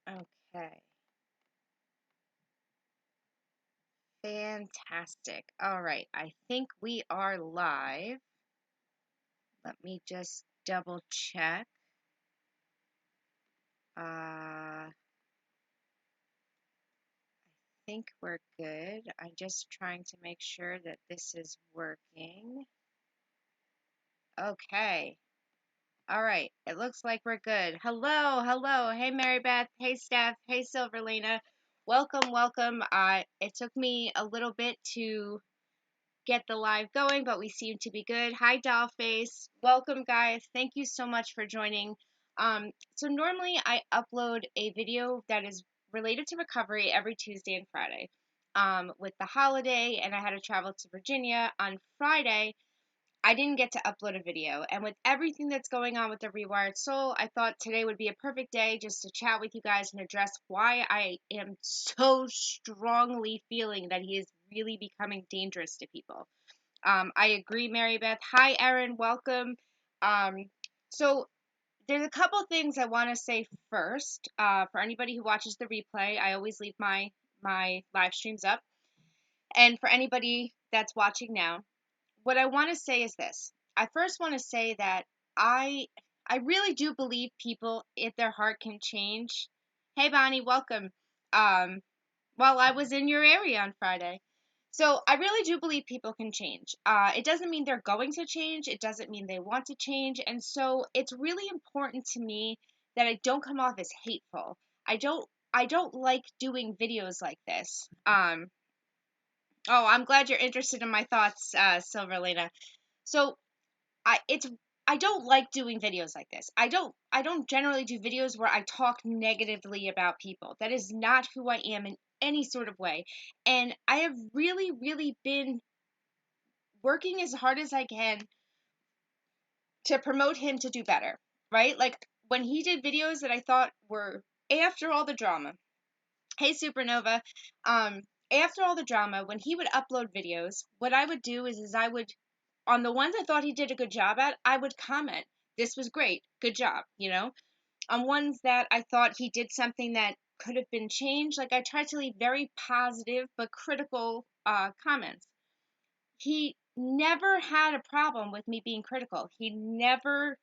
Okay, fantastic. All right, I think we are live. Let me just double check. I think we're good. I'm just trying to make sure that this is working. Okay. All right. It looks like we're good. Hello, hello. Hey, Mary Beth. Hey, Steph. Hey, Silverlena. Welcome, welcome. It took me a little bit to get the live going, but we seem to be good. Hi, Dollface. Welcome, guys. Thank you so much for joining. So normally I upload a video that is related to recovery every Tuesday and Friday. With the holiday, and I had to travel to Virginia on Friday, I didn't get to upload a video. And with everything that's going on with the Rewired Soul, I thought today would be a perfect day just to chat with you guys and address why I am so strongly feeling that he is really becoming dangerous to people. I agree, Mary Beth. Hi, Erin. Welcome. Um, so there's a couple things I want to say first. For anybody who watches the replay, I always leave my live streams up. And for anybody that's watching now, what I want to say is this. I first want to say that I I really do believe people, if their heart can change. Hey, Bonnie, welcome. Um, while I was in your area on Friday. So I really do believe people can change. It doesn't mean they're going to change. It doesn't mean they want to change. And so it's really important to me that I don't come off as hateful. I don't I don't like doing videos like this. Oh, I'm glad you're interested in my thoughts, Silverlena. So it's I don't like doing videos like this. I don't generally do videos where I talk negatively about people. That is not who I am in any sort of way. And I have really, really been working as hard as I can to promote him to do better, right? Like when he did videos that I thought were after all the drama. Hey, Supernova. Um, After all the drama, when he would upload videos, what I would do is I would, on the ones I thought he did a good job at, I would comment, "This was great, good job," you know. On ones that I thought he did something that could have been changed, like I tried to leave very positive but critical comments. He never had a problem with me being critical. He never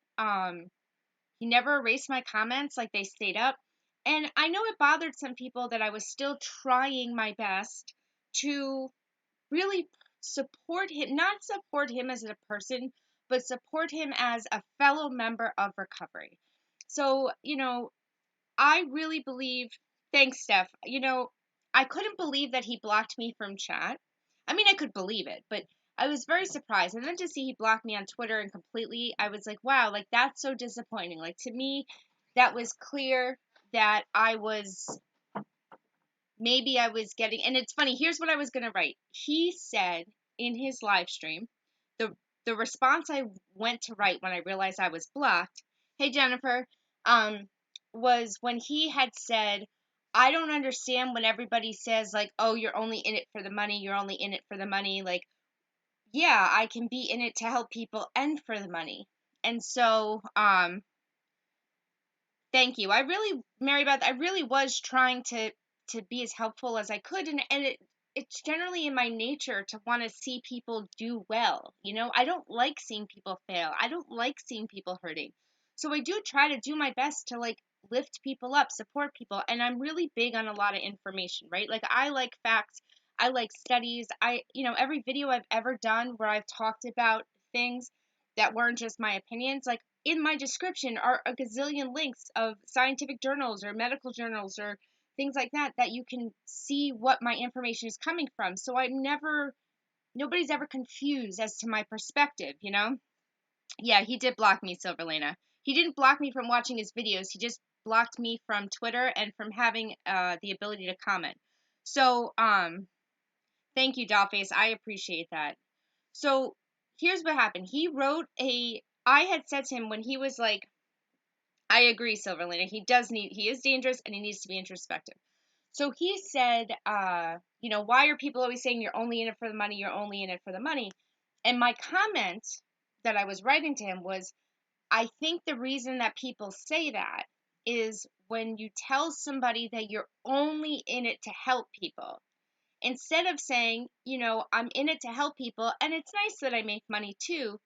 erased my comments, like they stayed up. And I know it bothered some people that I was still trying my best to really support him, not support him as a person, but support him as a fellow member of recovery. So, I really believe, thanks, Steph. I couldn't believe that he blocked me from chat. I mean, I could believe it, but I was very surprised. And then to see he blocked me on Twitter and completely, I was like, wow, like that's so disappointing. Like to me, that was clear that maybe I was getting, and it's funny, here's what I was going to write. He said in his live stream, the, the response I went to write when I realized I was blocked, hey, Jennifer, um, was when he had said, I don't understand when everybody says, like, oh, you're only in it for the money, you're only in it for the money. Like, yeah, I can be in it to help people and for the money. And so, thank you. Mary Beth, I really was trying to be as helpful as I could, and it's generally in my nature to want to see people do well. I don't like seeing people fail. I don't like seeing people hurting. So I do try to do my best to like lift people up, support people, and I'm really big on a lot of information, right? Like I like facts, I like studies. Every video I've ever done where I've talked about things that weren't just my opinions, like in my description are a gazillion links of scientific journals or medical journals or things like that you can see what my information is coming from. So nobody's ever confused as to my perspective. Yeah, he did block me, Silverlena. He didn't block me from watching his videos. He just blocked me from Twitter and from having the ability to comment. So, thank you, Dollface. I appreciate that. So, here's what happened. I had said to him when he was like, I agree, Silverliner. He is dangerous and he needs to be introspective. So he said, why are people always saying you're only in it for the money? You're only in it for the money. And my comment that I was writing to him was, I think the reason that people say that is when you tell somebody that you're only in it to help people, instead of saying, I'm in it to help people and it's nice that I make money too,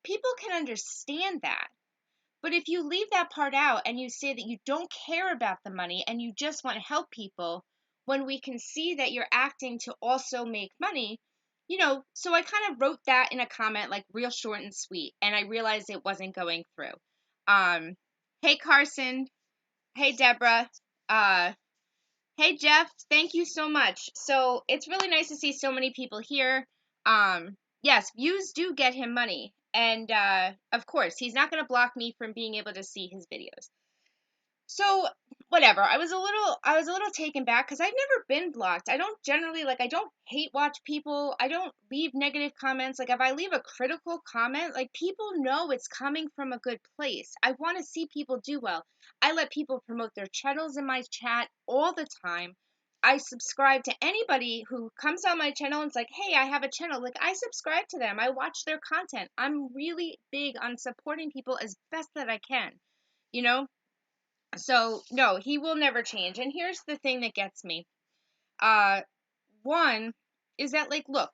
people can understand that. But if you leave that part out and you say that you don't care about the money and you just want to help people, when we can see that you're acting to also make money, so I kind of wrote that in a comment, like real short and sweet, and I realized it wasn't going through. Hey Carson, hey Deborah, uh, hey Jeff, thank you so much. So it's really nice to see so many people here. Yes, views do get him money. And of course, he's not going to block me from being able to see his videos. So whatever, I was a little taken back because I've never been blocked. I don't generally, like, I don't hate watch people. I don't leave negative comments. Like, if I leave a critical comment, like, people know it's coming from a good place. I want to see people do well. I let people promote their channels in my chat all the time. I subscribe to anybody who comes on my channel and's like, hey, I have a channel. Like, I subscribe to them. I watch their content. I'm really big on supporting people as best that I can, you know? So no, he will never change. And here's the thing that gets me. Uh, One is that, like, look,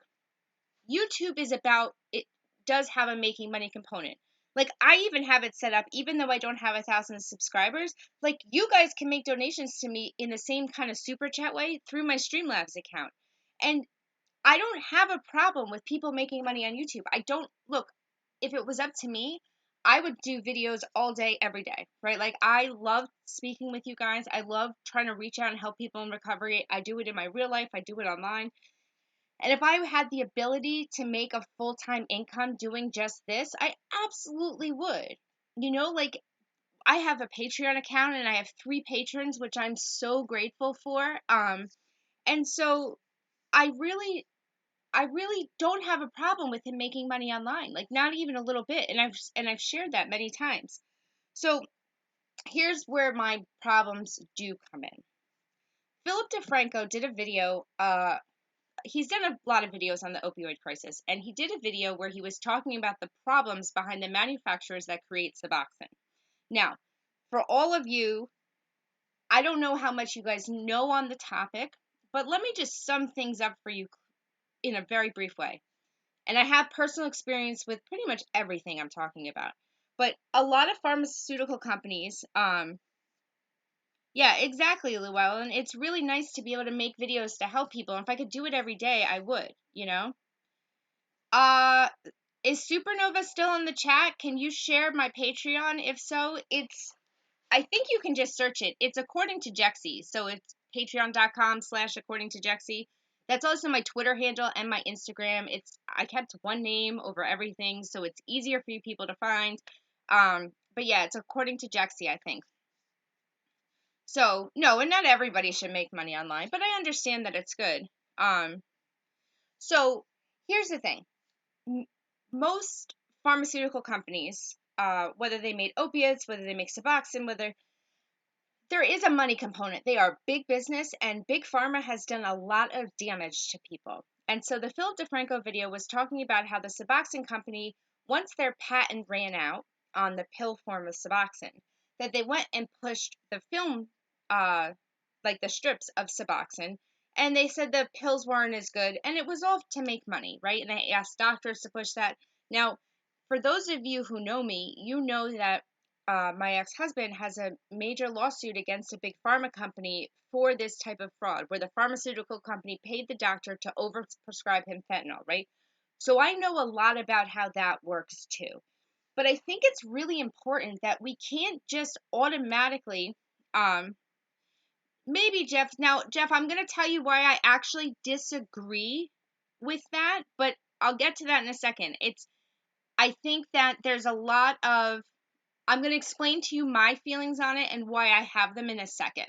YouTube is about, it does have a making money component. Like, I even have it set up, even though I don't have 1,000 subscribers. Like, you guys can make donations to me in the same kind of super chat way through my Streamlabs account. And I don't have a problem with people making money on YouTube. I don't look, if it was up to me, I would do videos all day, every day, right? Like, I love speaking with you guys. I love trying to reach out and help people in recovery. I do it in my real life, I do it online. And if I had the ability to make a full-time income doing just this, I absolutely would. Like, I have a Patreon account and I have 3 patrons, which I'm so grateful for. And so I really I really don't have a problem with him making money online, like, not even a little bit, and I've shared that many times. So here's where my problems do come in. Philip DeFranco did a video. He's done a lot of videos on the opioid crisis, and he did a video where he was talking about the problems behind the manufacturers that create Suboxone. Now, for all of you, I don't know how much you guys know on the topic, but let me just sum things up for you in a very brief way. And I have personal experience with pretty much everything I'm talking about. But a lot of pharmaceutical companies, yeah, exactly, Llewellyn. It's really nice to be able to make videos to help people. And if I could do it every day, I would. Uh, is Supernova still in the chat? Can you share my Patreon? If so, I think you can just search it. It's according to Jexy. So it's patreon.com/according to Jexy. That's also my Twitter handle and my Instagram. I kept one name over everything, so it's easier for you people to find. But yeah, it's according to Jexy, I think. So no, and not everybody should make money online, but I understand that it's good. So here's the thing. Most pharmaceutical companies, whether they made opiates, whether they make Suboxone, whether there is a money component. They are big business, and big pharma has done a lot of damage to people. And so the Phil DeFranco video was talking about how the Suboxone company, once their patent ran out on the pill form of Suboxone, that they went and pushed the film, uh, like the strips of Suboxone, and they said the pills weren't as good, and it was all to make money, right? And they asked doctors to push that. Now, for those of you who know me, you know that my ex-husband has a major lawsuit against a big pharma company for this type of fraud, where the pharmaceutical company paid the doctor to overprescribe him fentanyl, right? So I know a lot about how that works too. But I think it's really important that we can't just automatically, maybe Jeff, now, Jeff, I'm going to tell you why I actually disagree with that, but I'll get to that in a second. I think that there's a lot of, I'm going to explain to you my feelings on it and why I have them in a second.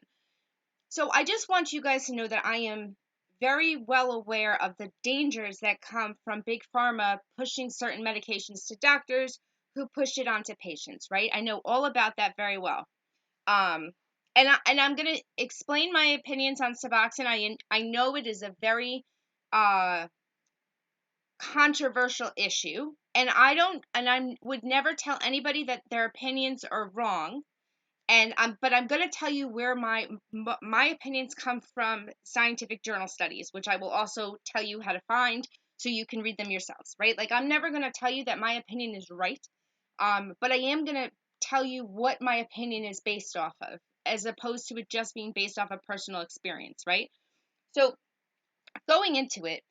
So I just want you guys to know that I am very well aware of the dangers that come from big pharma pushing certain medications to doctors who push it onto patients, right? I know all about that very well. Um, and I'm going to explain my opinions on Suboxone. I know it is a very controversial issue, and I would never tell anybody that their opinions are wrong. And but I'm going to tell you where my opinions come from scientific journal studies, which I will also tell you how to find so you can read them yourselves, right? Like, I'm never going to tell you that my opinion is right, but I am going to tell you what my opinion is based off of, as opposed to it just being based off of personal experience, right? So going into it,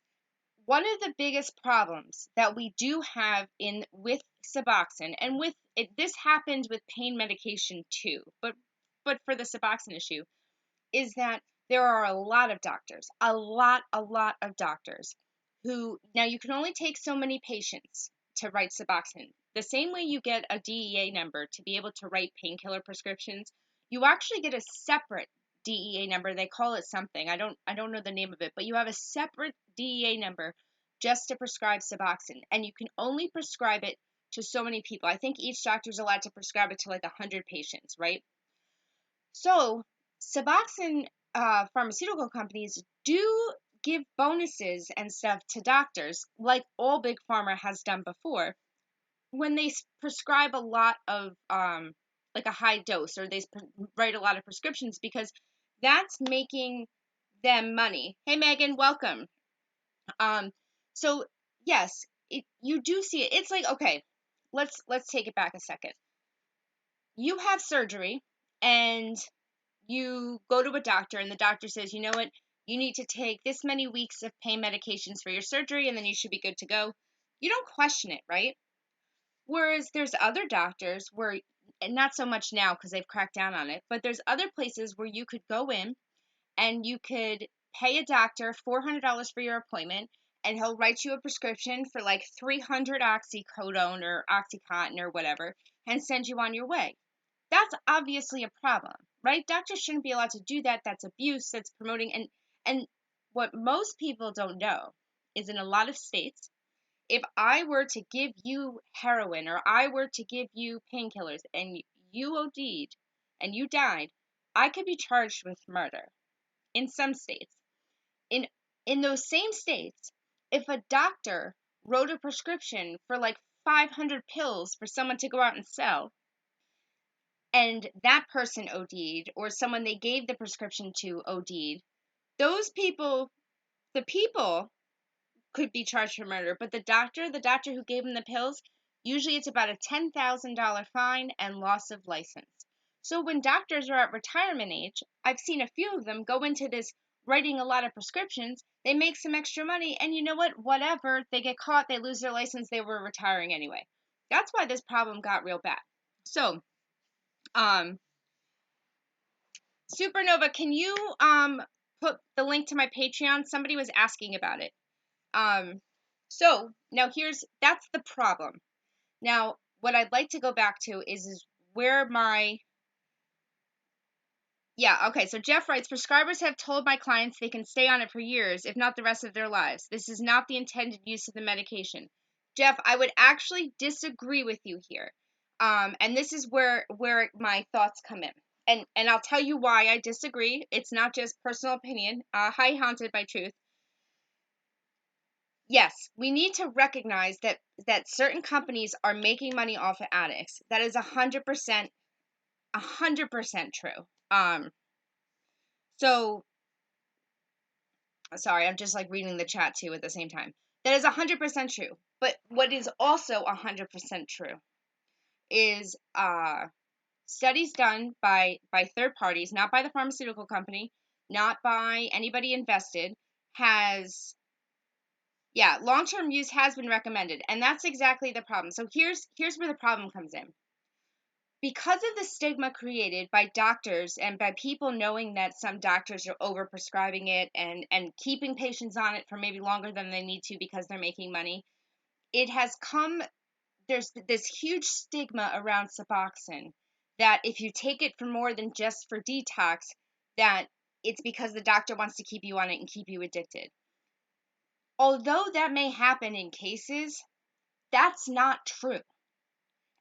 one of the biggest problems that we do have in with Suboxone, and with it, this happens with pain medication too, but for the Suboxone issue, is that there are a lot of doctors, a lot of doctors who, now you can only take so many patients to write Suboxone. The same way you get a DEA number to be able to write painkiller prescriptions, you actually get a separate DEA number. They call it something. I don't know the name of it, but you have a separate DEA number just to prescribe Suboxone, and you can only prescribe it to so many people. I think each doctor is allowed to prescribe it to like 100 patients, right? So, Suboxone pharmaceutical companies do give bonuses and stuff to doctors, like all big pharma has done before, when they prescribe a lot of like a high dose, or they write a lot of prescriptions, because that's making them money. Hey Megan, welcome. Um, so yes, you do see it. It's like, okay, let's take it back a second. You have surgery, and you go to a doctor, and the doctor says, you know what, you need to take this many weeks of pain medications for your surgery, and then you should be good to go. You don't question it, right? Whereas there's other doctors where, and not so much now because they've cracked down on it, but there's other places where you could go in and you could pay a doctor $400 for your appointment, and he'll write you a prescription for like 300 oxycodone or oxycontin or whatever, and send you on your way. That's obviously a problem, right? Doctors shouldn't be allowed to do that. That's abuse. That's promoting. And what most people don't know is, in a lot of states, if I were to give you heroin, or I were to give you painkillers, and you OD'd and you died, I could be charged with murder in some states. In in those same states, if a doctor wrote a prescription for like 500 pills for someone to go out and sell, and that person OD'd, or someone they gave the prescription to OD'd, those people, the people could be charged for murder, but the doctor who gave them the pills, usually it's about a $10,000 fine and loss of license. So when doctors are at retirement age, I've seen a few of them go into this writing a lot of prescriptions. They make some extra money, and you know what? Whatever, they get caught, they lose their license, they were retiring anyway. That's why this problem got real bad. So, um, Supernova, can you put the link to my Patreon? Somebody was asking about it. So now that's the problem. Now, what I'd like to go back to is where my, yeah, okay. So Jeff writes, prescribers have told my clients they can stay on it for years, if not the rest of their lives. This is not the intended use of the medication. Jeff, I would actually disagree with you here. And this is where my thoughts come in. And I'll tell you why I disagree. It's not just personal opinion. Hi, Haunted by Truth. Yes, we need to recognize that certain companies are making money off of addicts. That is 100% true. So sorry, I'm just like reading the chat too at the same time. That is 100% true. But what is also 100% true is studies done by third parties, not by the pharmaceutical company, not by anybody invested, has, yeah, long-term use has been recommended, and that's exactly the problem. So here's where the problem comes in. Because of the stigma created by doctors and by people knowing that some doctors are overprescribing it and keeping patients on it for maybe longer than they need to because they're making money, it has come, there's this huge stigma around Suboxone, that if you take it for more than just for detox, that it's because the doctor wants to keep you on it and keep you addicted. Although that may happen in cases, that's not true.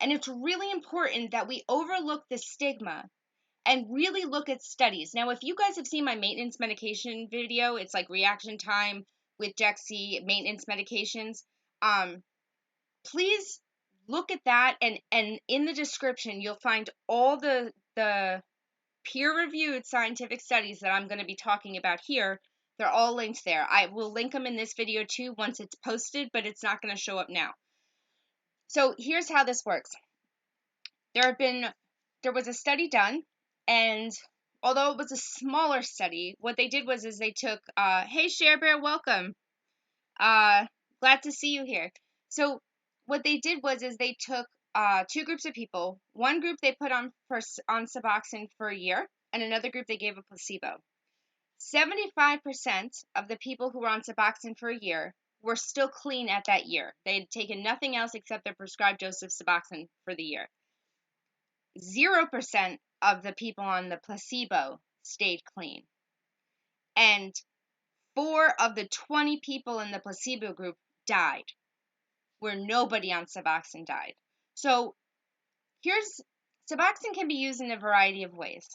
And it's really important that we overlook the stigma and really look at studies. Now, if you guys have seen my maintenance medication video, it's like reaction time with Jexy maintenance medications. Please look at that, and in the description you'll find all the the peer-reviewed scientific studies that I'm going to be talking about here, they're all linked there. I will link them in this video too once it's posted, but it's not going to show up now. So here's how this works. There was a study done, and although it was a smaller study, what they did was they took, hey Share Bear, welcome. Glad to see you here. So what they did was they took two groups of people. One group they put on Suboxone for a year, and another group they gave a placebo. 75% of the people who were on Suboxone for a year were still clean at that year. They had taken nothing else except their prescribed dose of Suboxone for the year. 0% of the people on the placebo stayed clean. And 4 of the 20 people in the placebo group died, where nobody on Suboxone died. So Suboxone can be used in a variety of ways.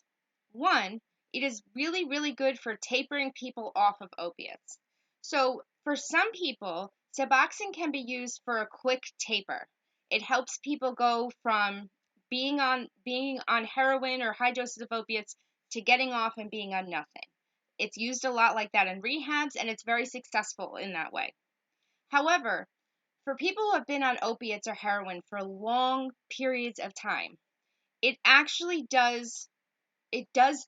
One, it is really, really good for tapering people off of opiates. So for some people, Suboxone can be used for a quick taper. It helps people go from being on heroin or high doses of opiates to getting off and being on nothing. It's used a lot like that in rehabs, and it's very successful in that way. However, for people who have been on opiates or heroin for long periods of time, it actually does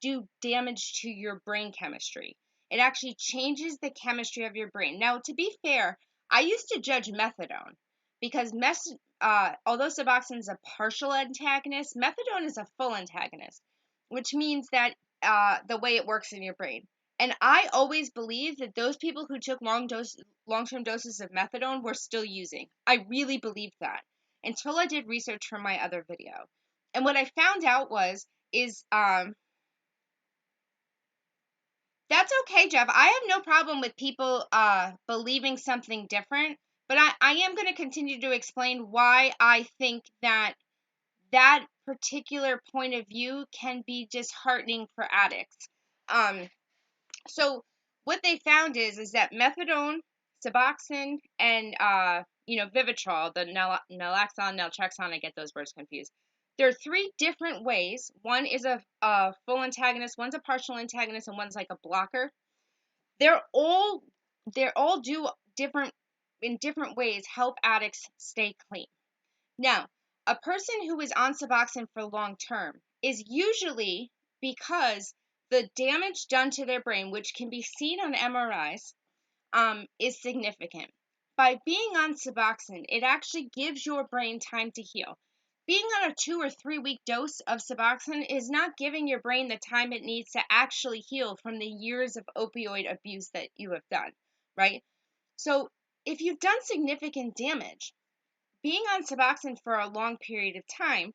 do damage to your brain chemistry. It actually changes the chemistry of your brain. Now, to be fair, I used to judge methadone because although Suboxone is a partial antagonist, methadone is a full antagonist, which means that the way it works in your brain. And I always believed that those people who took long-term doses of methadone were still using. I really believed that until I did research for my other video. And what I found out is that's okay, Jeff. I have no problem with people believing something different, but I am going to continue to explain why I think that particular point of view can be disheartening for addicts. So what they found is that methadone, Suboxone, and Vivitrol, the naloxone, naltrexone, I get those words confused. There are 3 different ways. One is a full antagonist, one's a partial antagonist, and one's like a blocker. They're all do different ways help addicts stay clean. Now, a person who is on Suboxone for long term is usually because the damage done to their brain, which can be seen on MRIs, is significant. By being on Suboxone, it actually gives your brain time to heal. Being on a 2 or 3 week dose of Suboxone is not giving your brain the time it needs to actually heal from the years of opioid abuse that you have done, right? So if you've done significant damage, being on Suboxone for a long period of time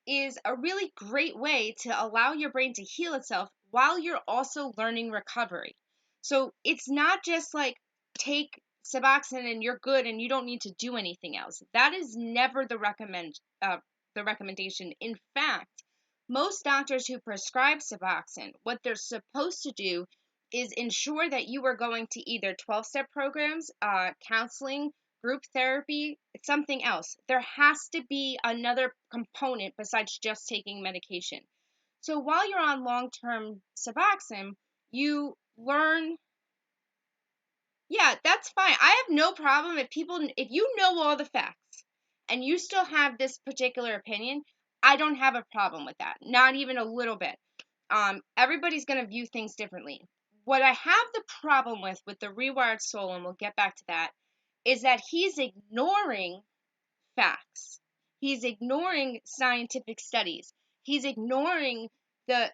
is a really great way to allow your brain to heal itself while you're also learning recovery. So it's not just like take Suboxone and you're good and you don't need to do anything else. That is never the recommendation. In fact, most doctors who prescribe Suboxone, what they're supposed to do is ensure that you are going to either 12-step programs, counseling, group therapy, something else. There has to be another component besides just taking medication. So while you're on long-term Suboxone, you learn. Yeah, that's fine. I have no problem if you know all the facts and you still have this particular opinion, I don't have a problem with that. Not even a little bit. Everybody's going to view things differently. What I have the problem with the Rewired Soul, and we'll get back to that, is that he's ignoring facts. He's ignoring scientific studies. He's ignoring the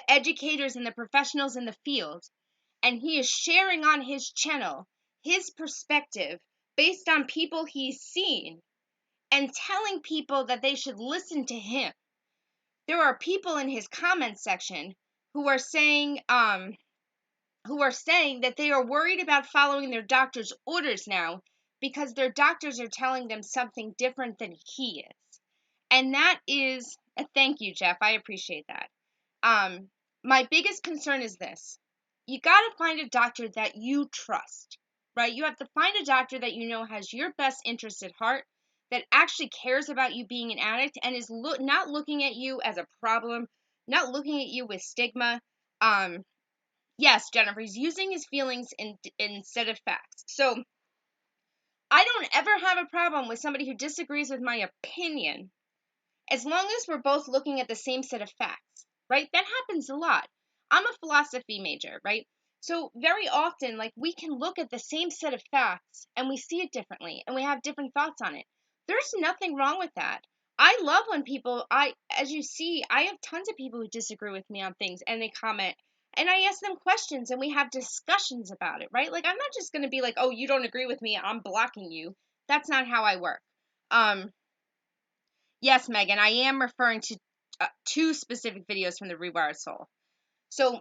educators and the professionals in the field, and he is sharing on his channel his perspective based on people he's seen and telling people that they should listen to him. There are people in his comment section who are saying that they are worried about following their doctor's orders now because their doctors are telling them something different than he is. And that is thank you, Jeff. I appreciate that. My biggest concern is this. You got to find a doctor that you trust, right? You have to find a doctor that you know has your best interest at heart, that actually cares about you being an addict and is not looking at you as a problem, not looking at you with stigma. Um, yes, Jennifer, he's using his feelings instead of facts. So I don't ever have a problem with somebody who disagrees with my opinion as long as we're both looking at the same set of facts, right? That happens a lot. I'm a philosophy major, right? So very often, like, we can look at the same set of facts and we see it differently and we have different thoughts on it. There's nothing wrong with that. I love when people, as you see, I have tons of people who disagree with me on things and they comment and I ask them questions and we have discussions about it, right? Like, I'm not just going to be like, oh, you don't agree with me, I'm blocking you. That's not how I work. Yes, Megan, I am referring to two specific videos from the Rewired Soul. So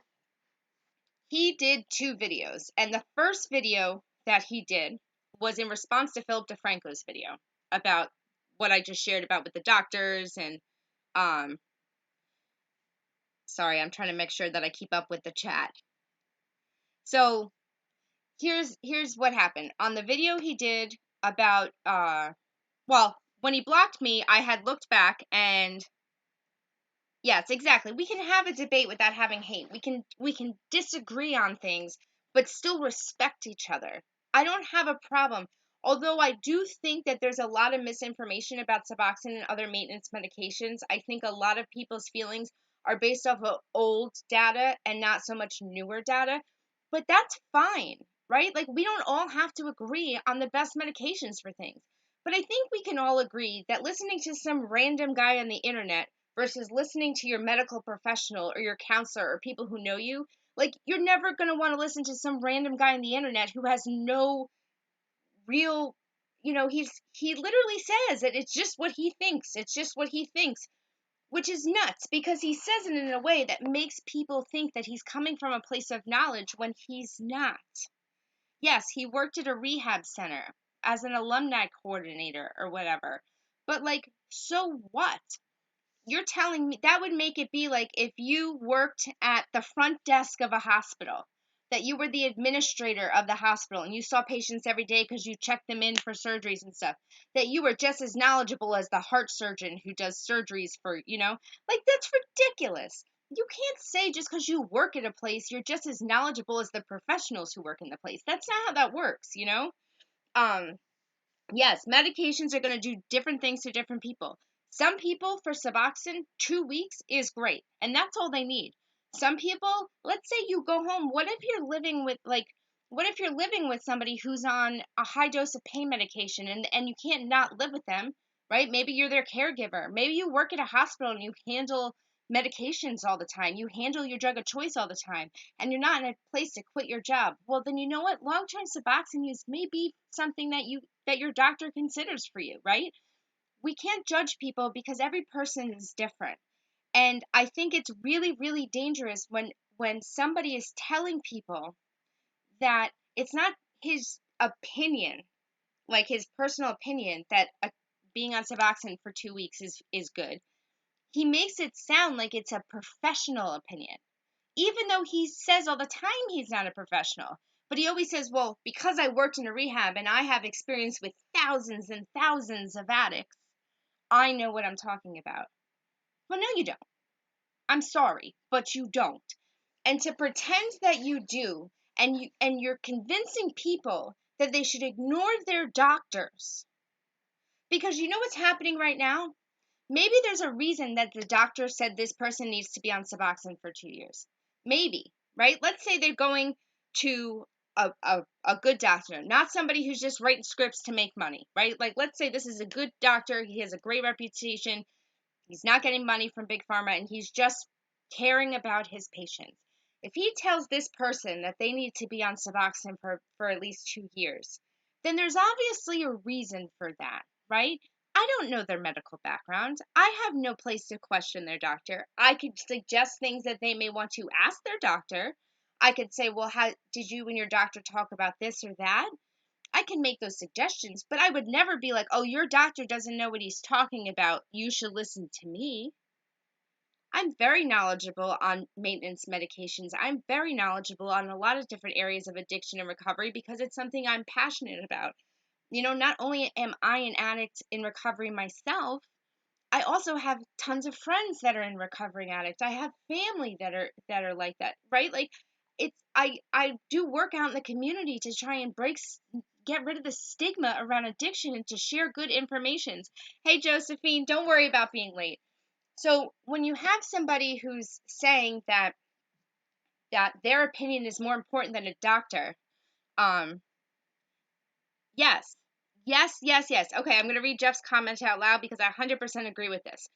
he did two videos, and the first video that he did was in response to Philip DeFranco's video about what I just shared about with the doctors and um sorry, I'm trying to make sure that I keep up with the chat. So here's what happened. On the video he did about well, when he blocked me, I had looked back and yes, exactly. We can have a debate without having hate. We can disagree on things, but still respect each other. I don't have a problem. Although I do think that there's a lot of misinformation about Suboxone and other maintenance medications. I think a lot of people's feelings are based off of old data and not so much newer data. But that's fine, right? Like, we don't all have to agree on the best medications for things. But I think we can all agree that listening to some random guy on the internet versus listening to your medical professional or your counselor or people who know you, like, you're never going to want to listen to some random guy on the internet who has no real, he literally says that it's just what he thinks. It's just what he thinks, which is nuts because he says it in a way that makes people think that he's coming from a place of knowledge when he's not. Yes, he worked at a rehab center as an alumni coordinator or whatever. But, like, so what? You're telling me that would make it be like if you worked at the front desk of a hospital, that you were the administrator of the hospital and you saw patients every day because you checked them in for surgeries and stuff, that you were just as knowledgeable as the heart surgeon who does surgeries for, like, that's ridiculous. You can't say just because you work at a place, you're just as knowledgeable as the professionals who work in the place. That's not how that works. Um, Yes, medications are going to do different things to different people. Some people, for Suboxone, 2 weeks is great, and that's all they need. Some people, let's say you go home. What if you're living with somebody who's on a high dose of pain medication and you can't not live with them, right? Maybe you're their caregiver. Maybe you work at a hospital and you handle medications all the time. You handle your drug of choice all the time and you're not in a place to quit your job. Well, then you know what? Long-term Suboxone use may be something that your doctor considers for you, right? We can't judge people because every person is different. And I think it's really, really dangerous when somebody is telling people that it's not his opinion, like his personal opinion, that being on Suboxone for 2 weeks is good. He makes it sound like it's a professional opinion, even though he says all the time he's not a professional. But he always says, well, because I worked in a rehab and I have experience with thousands and thousands of addicts, I know what I'm talking about. Well, no, you don't. I'm sorry, but you don't. And to pretend that you do, and you're convincing people that they should ignore their doctors. Because you know what's happening right now? Maybe there's a reason that the doctor said this person needs to be on Suboxone for 2 years. Maybe, right? Let's say they're going to a good doctor, not somebody who's just writing scripts to make money, right? Like, let's say this is a good doctor. He has a great reputation. He's not getting money from Big Pharma, and he's just caring about his patients. If he tells this person that they need to be on Suboxone for at least 2 years, then there's obviously a reason for that, right? I don't know their medical background. I have no place to question their doctor. I could suggest things that they may want to ask their doctor. I could say, well, how did you and your doctor talk about this or that? I can make those suggestions, but I would never be like, oh, your doctor doesn't know what he's talking about. You should listen to me. I'm very knowledgeable on maintenance medications. I'm very knowledgeable on a lot of different areas of addiction and recovery because it's something I'm passionate about. not only am I an addict in recovery myself, I also have tons of friends that are in recovering addicts. I have family that are like that, right? Like I do work out in the community to try and get rid of the stigma around addiction and to share good information. Hey Josephine, don't worry about being late. So when you have somebody who's saying that their opinion is more important than a doctor, um, yes, yes, yes, yes. Okay, I'm gonna read Jeff's comment out loud because I 100% agree with this.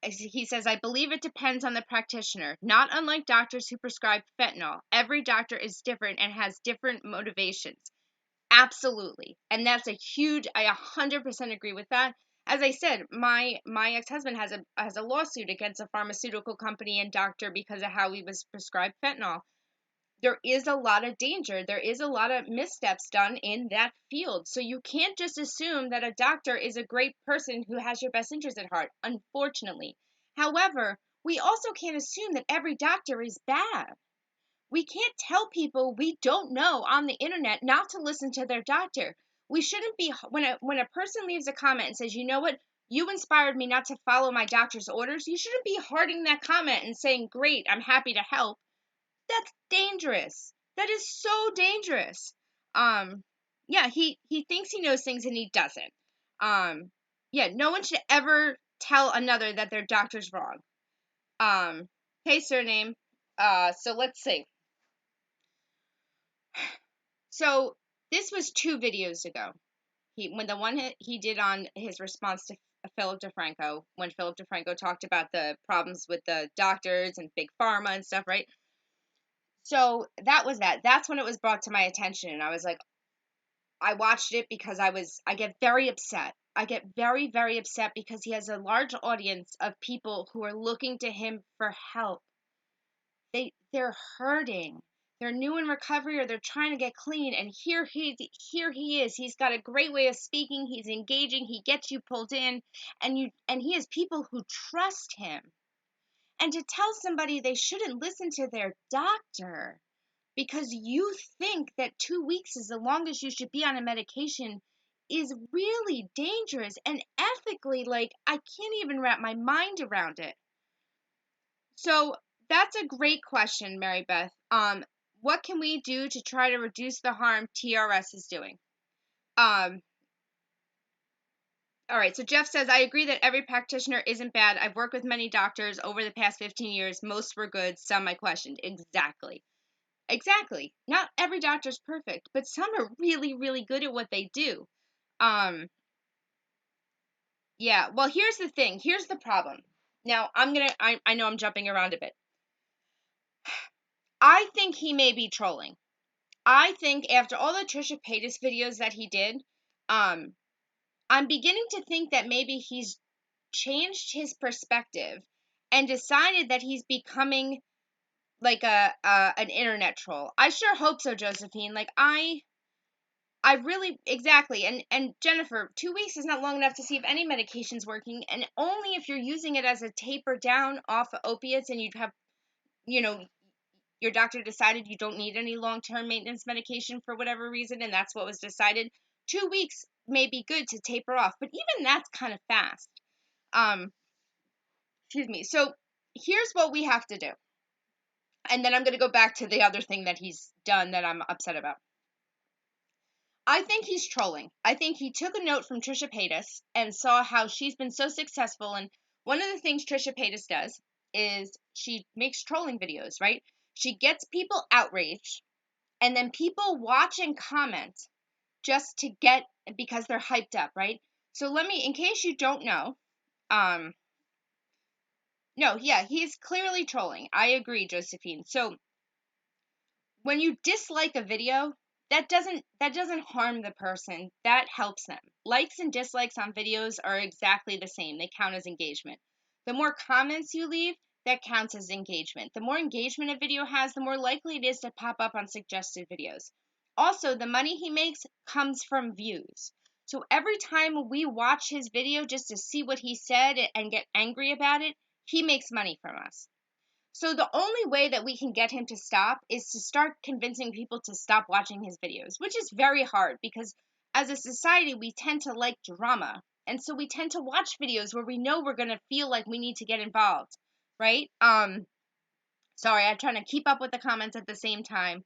He says, I believe it depends on the practitioner. Not unlike doctors who prescribe fentanyl. Every doctor is different and has different motivations. Absolutely. And that's a huge, I 100% agree with that. As I said, my ex-husband has a lawsuit against a pharmaceutical company and doctor because of how he was prescribed fentanyl. There is a lot of danger. There is a lot of missteps done in that field. So you can't just assume that a doctor is a great person who has your best interest at heart, unfortunately. However, we also can't assume that every doctor is bad. We can't tell people we don't know on the internet not to listen to their doctor. We shouldn't be when a person leaves a comment and says, "You know what? You inspired me not to follow my doctor's orders." You shouldn't be hearting that comment and saying, "Great, I'm happy to help." That's dangerous. That is so dangerous. Um, yeah, he thinks he knows things and he doesn't. Um, yeah, no one should ever tell another that their doctor's wrong. Hey surname. So let's see. So this was 2 videos ago. When the one he did on his response to Philip DeFranco, when Philip DeFranco talked about the problems with the doctors and big pharma and stuff, right? So that was that. That's when it was brought to my attention, and I was like, I watched it because I get very upset. I get very, very upset because he has a large audience of people who are looking to him for help. They're hurting. They're new in recovery or they're trying to get clean, and here he is. He's got a great way of speaking. He's engaging. He gets you pulled in, and he has people who trust him. And to tell somebody they shouldn't listen to their doctor because you think that 2 weeks is the longest you should be on a medication is really dangerous and ethically, like, I can't even wrap my mind around it. So that's a great question, Mary Beth. What can we do to try to reduce the harm TRS is doing? Um, all right, so Jeff says, I agree that every practitioner isn't bad. I've worked with many doctors over the past 15 years. Most were good, some I questioned. Exactly. Exactly. Not every doctor's perfect, but some are really, really good at what they do. Um, yeah, well, here's the thing. Here's the problem. Now, I know I'm jumping around a bit. I think he may be trolling. I think after all the Trisha Paytas videos that he did, um, I'm beginning to think that maybe he's changed his perspective and decided that he's becoming like an internet troll. I sure hope so, Josephine. Like I really exactly and Jennifer, 2 weeks is not long enough to see if any medication's working, and only if you're using it as a taper down off of opiates and you'd have you know your doctor decided you don't need any long-term maintenance medication for whatever reason, and that's what was decided. 2 weeks may be good to taper off, but even that's kind of fast. Um, excuse me. So here's what we have to do, and then I'm going to go back to the other thing that he's done that I'm upset about. I think he's trolling. I think he took a note from Trisha Paytas and saw how she's been so successful. And one of the things Trisha Paytas does is she makes trolling videos, right? She gets people outraged, and then people watch and comment just to get because they're hyped up, right? So let me, in case you don't know, um, no, yeah, he's clearly trolling. I agree, Josephine. So when you dislike a video, that doesn't harm the person. That helps them. Likes and dislikes on videos are exactly the same. They count as engagement. The more comments you leave, that counts as engagement. The more engagement a video has, the more likely it is to pop up on suggested videos. Also, the money he makes comes from views. So every time we watch his video just to see what he said and get angry about it, he makes money from us. So the only way that we can get him to stop is to start convincing people to stop watching his videos, which is very hard because as a society, we tend to like drama. And so we tend to watch videos where we know we're going to feel like we need to get involved, right? Sorry, I'm trying to keep up with the comments at the same time.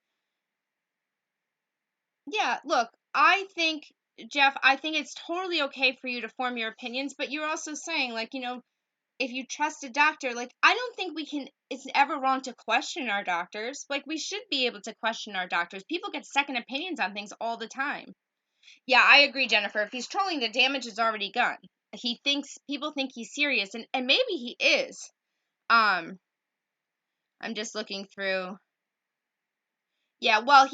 Yeah, look, I think, Jeff, I think it's totally okay for you to form your opinions, but you're also saying, like, if you trust a doctor, like, I don't think it's ever wrong to question our doctors. Like, we should be able to question our doctors. People get second opinions on things all the time. Yeah, I agree, Jennifer. If he's trolling, the damage is already done. People think he's serious, and maybe he is. Um, I'm just looking through. Yeah, well,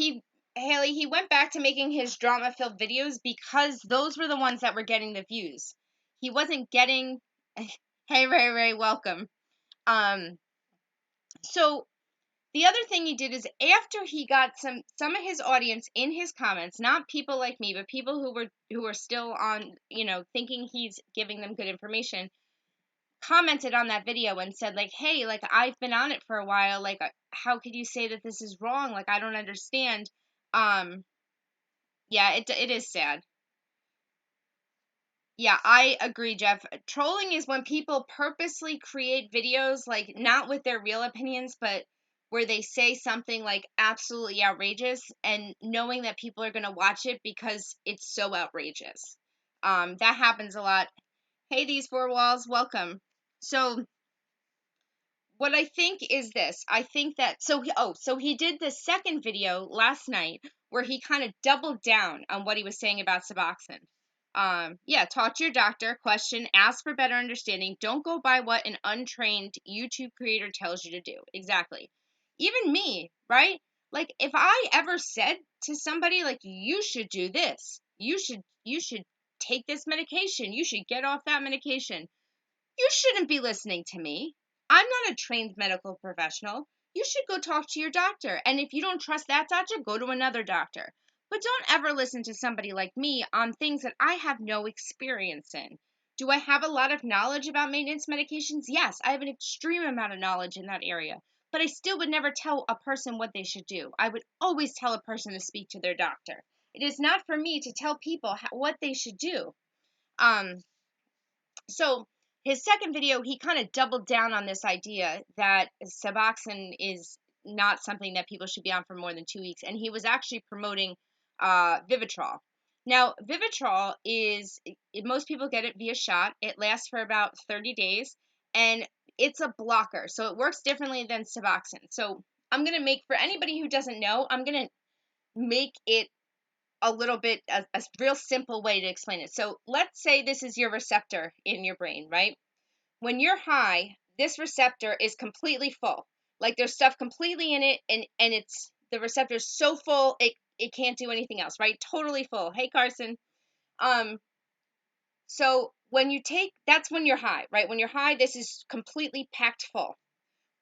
Haley, he went back to making his drama-filled videos because those were the ones that were getting the views. He wasn't getting. Hey, Ray, welcome. Um, so the other thing he did is after he got some of his audience in his comments, not people like me, but people who were still on, thinking he's giving them good information, commented on that video and said, like, hey, like, I've been on it for a while, like, how could you say that this is wrong? Like, I don't understand. um yeah, it is sad. Yeah, I agree, Jeff. Trolling is when people purposely create videos, like, not with their real opinions, but where they say something like absolutely outrageous and knowing that people are going to watch it because it's so outrageous. That happens a lot. Hey, these four walls, welcome. So what I think is this. I think that so he did the second video last night where he kind of doubled down on what he was saying about Suboxone. Yeah, talk to your doctor, question, ask for better understanding. Don't go by what an untrained YouTube creator tells you to do. Exactly. Even me, right? Like, if I ever said to somebody, like, you should do this, you should take this medication, you should get off that medication, you shouldn't be listening to me. I'm not a trained medical professional. You should go talk to your doctor. And if you don't trust that doctor, go to another doctor. But don't ever listen to somebody like me on things that I have no experience in. Do I have a lot of knowledge about maintenance medications? Yes, I have an extreme amount of knowledge in that area. But I still would never tell a person what they should do. I would always tell a person to speak to their doctor. It is not for me to tell people what they should do. Um, so his second video, he kind of doubled down on this idea that Suboxone is not something that people should be on for more than 2 weeks, and he was actually promoting Vivitrol. Now, Vivitrol most people get it via shot. It lasts for about 30 days, and it's a blocker, so it works differently than Suboxone. So I'm going to make, for anybody who doesn't know, I'm going to make it a little bit a real simple way to explain it. So let's say this is your receptor in your brain, right? When you're high, this receptor is completely full. Like, there's stuff completely in it, and it's the receptor is so full it can't do anything else, right? Totally full. Hey, Carson. So that's when you're high, right? When you're high, this is completely packed full.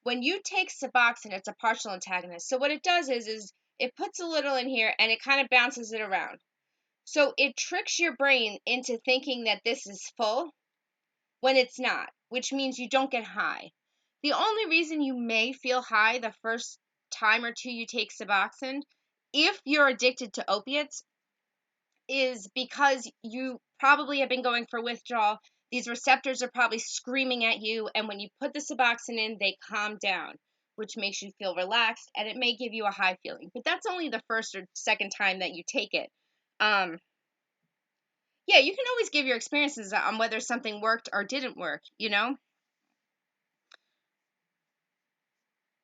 When you take Suboxone, it's a partial antagonist. So what it does is it puts a little in here and it kind of bounces it around. So it tricks your brain into thinking that this is full when it's not, which means you don't get high. The only reason you may feel high the first time or two you take Suboxone, if you're addicted to opiates, is because you probably have been going for withdrawal. These receptors are probably screaming at you, and when you put the Suboxone in, they calm down, which makes you feel relaxed, and it may give you a high feeling. But that's only the first or second time that you take it. Yeah, you can always give your experiences on whether something worked or didn't work, you know?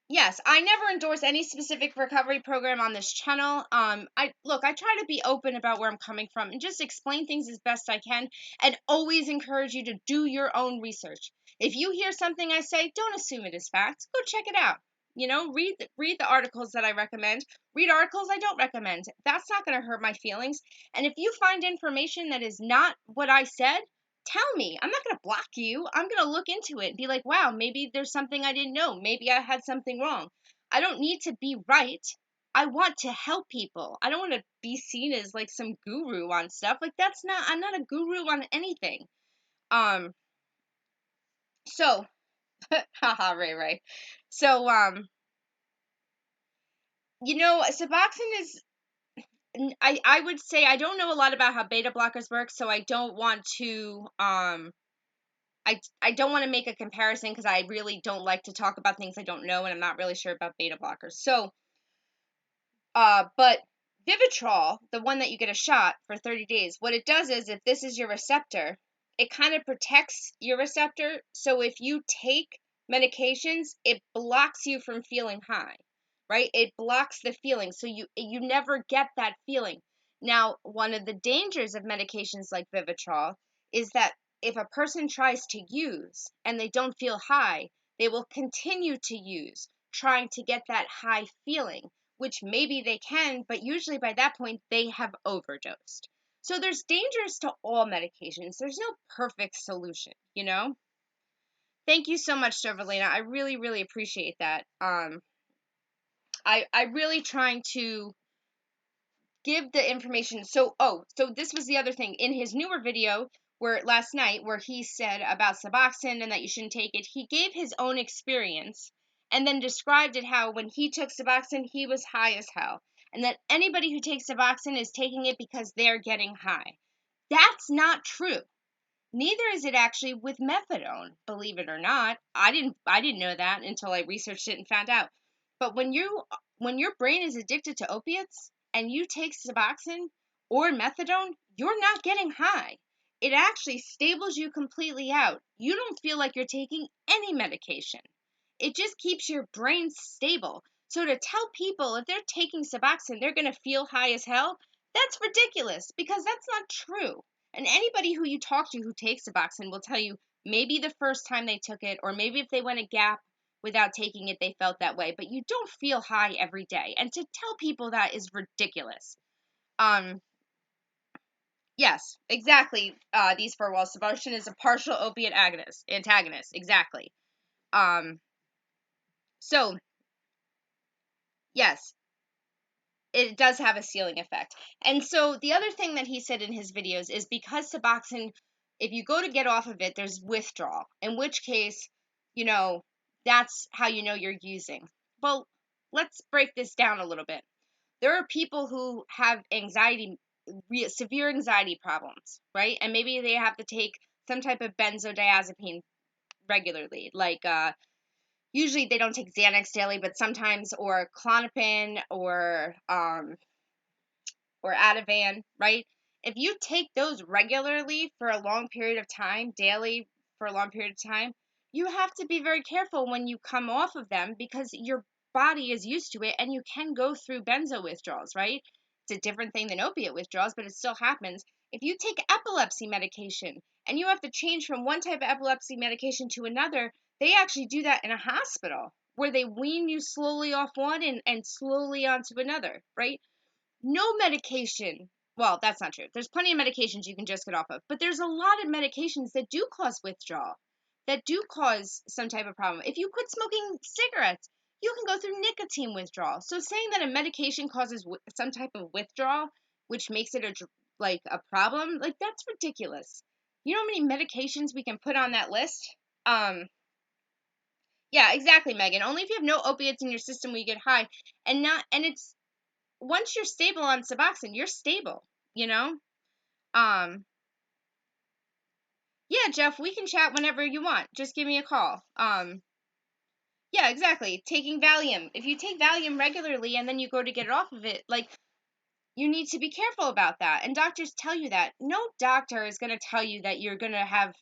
Yes, I never endorse any specific recovery program on this channel. I try to be open about where I'm coming from and just explain things as best I can, and always encourage you to do your own research. If you hear something I say, don't assume it is fact. Go check it out. Read the articles that I recommend. Read articles I don't recommend. That's not going to hurt my feelings. And if you find information that is not what I said, tell me. I'm not going to block you. I'm going to look into it and be like, wow, maybe there's something I didn't know. Maybe I had something wrong. I don't need to be right. I want to help people. I don't want to be seen as like some guru on stuff. Like, I'm not a guru on anything. Um so haha, Ray. So Suboxone I would say I don't know a lot about how beta blockers work, so I don't want to I don't want to make a comparison because I really don't like to talk about things I don't know, and I'm not really sure about beta blockers. So, but Vivitrol, the one that you get a shot for 30 days, what it does is if this is your receptor, it kind of protects your receptor. So if you take medications, it blocks you from feeling high, right? It blocks the feeling. So you never get that feeling. Now, one of the dangers of medications like Vivitrol is that if a person tries to use and they don't feel high, they will continue to use, trying to get that high feeling, which maybe they can, but usually by that point they have overdosed. So there's dangers to all medications. There's no perfect solution, you know? Thank you so much, Servalina. I really, really appreciate that. I really trying to give the information. So this was the other thing in his newer video where last night where he said about Suboxone and that you shouldn't take it. He gave his own experience and then described it how when he took Suboxone he was high as hell, and that anybody who takes Suboxone is taking it because they're getting high. That's not true. Neither is it actually with methadone, believe it or not. I didn't know that until I researched it and found out. But when your brain is addicted to opiates and you take Suboxone or methadone, you're not getting high. It actually stables you completely out. You don't feel like you're taking any medication. It just keeps your brain stable. So to tell people if they're taking Suboxone, they're going to feel high as hell, that's ridiculous because that's not true. And anybody who you talk to who takes Suboxone will tell you maybe the first time they took it, or maybe if they went a gap without taking it, they felt that way. But you don't feel high every day. And to tell people that is ridiculous. Yes, exactly. These for well, Suboxone is a partial opiate antagonist. Exactly. Um, so yes, it does have a ceiling effect. And so the other thing that he said in his videos is because Suboxone, if you go to get off of it, there's withdrawal, in which case, you know, that's how you know you're using. Well, let's break this down a little bit. There are people who have anxiety, severe anxiety problems, right? And maybe they have to take some type of benzodiazepine regularly, like usually they don't take Xanax daily, but sometimes, or Klonopin, or Ativan, right? If you take those regularly for a long period of time, daily for a long period of time, you have to be very careful when you come off of them because your body is used to it and you can go through benzo withdrawals, right? It's a different thing than opiate withdrawals, but it still happens. If you take epilepsy medication and you have to change from one type of epilepsy medication to another, they actually do that in a hospital where they wean you slowly off one and slowly onto another, right? No medication. Well, that's not true. There's plenty of medications you can just get off of, but there's a lot of medications that do cause withdrawal, that do cause some type of problem. If you quit smoking cigarettes, you can go through nicotine withdrawal. So saying that a medication causes some type of withdrawal, which makes it like a problem, like that's ridiculous. You know how many medications we can put on that list? Um, yeah, exactly, Megan. Only if you have no opiates in your system will you get high, and it's once you're stable on Suboxone, you're stable, you know? Um, yeah, Jeff, we can chat whenever you want. Just give me a call. Yeah, exactly. Taking Valium. If you take Valium regularly and then you go to get it off of it, like, you need to be careful about that. And doctors tell you that. No doctor is going to tell you that you're going to have,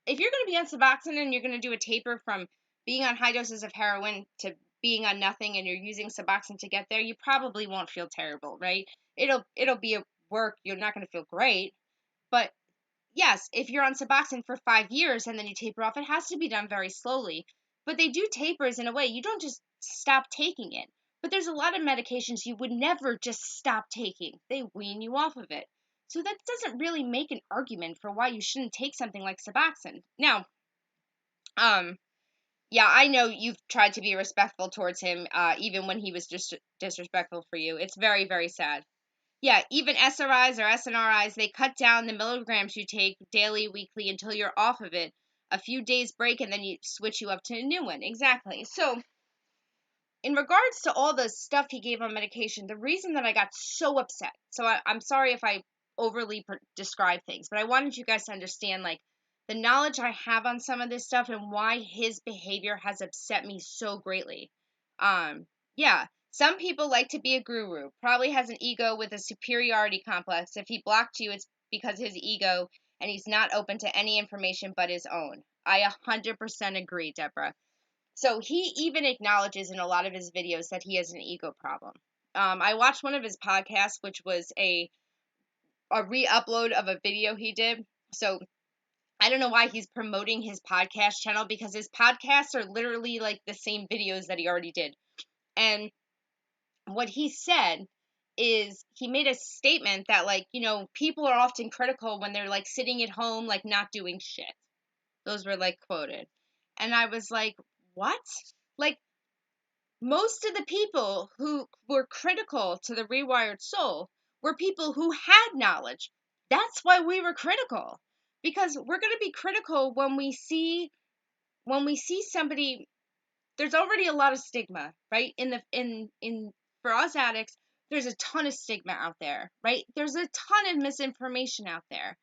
if you're going to be on Suboxone and you're going to do a taper from being on high doses of heroin to being on nothing and you're using Suboxone to get there, you probably won't feel terrible, right? It'll be a work. You're not going to feel great, but yes, if you're on Suboxone for 5 years and then you taper off, it has to be done very slowly. But they do tapers in a way. You don't just stop taking it. But there's a lot of medications you would never just stop taking. They wean you off of it. So that doesn't really make an argument for why you shouldn't take something like Suboxone. Now, um, yeah, I know you've tried to be respectful towards him, even when he was just disrespectful for you. It's very, very sad. Yeah, even SRIs or SNRIs, they cut down the milligrams you take daily, weekly until you're off of it. A few days break and then you switch you up to a new one. Exactly. So in regards to all the stuff he gave on medication, the reason that I got so upset, so I'm sorry if I overly describe things, but I wanted you guys to understand, like, the knowledge I have on some of this stuff and why his behavior has upset me so greatly. Yeah, some people like to be a guru, probably has an ego with a superiority complex. If he blocked you, it's because his ego, and he's not open to any information but his own. I 100% agree, Deborah. So he even acknowledges in a lot of his videos that he has an ego problem. I watched one of his podcasts, which was a re-upload of a video he did. So I don't know why he's promoting his podcast channel, because his podcasts are literally like the same videos that he already did. And what he said is, he made a statement that, like, people are often critical when they're like sitting at home, like not doing shit. Those were like quoted. And I was like, what? Like, most of the people who were critical to the Rewired Soul were people who had knowledge. That's why we were critical, because we're going to be critical when we see somebody. There's already a lot of stigma, right? In for us addicts, there's a ton of stigma out there, right? There's a ton of misinformation out there.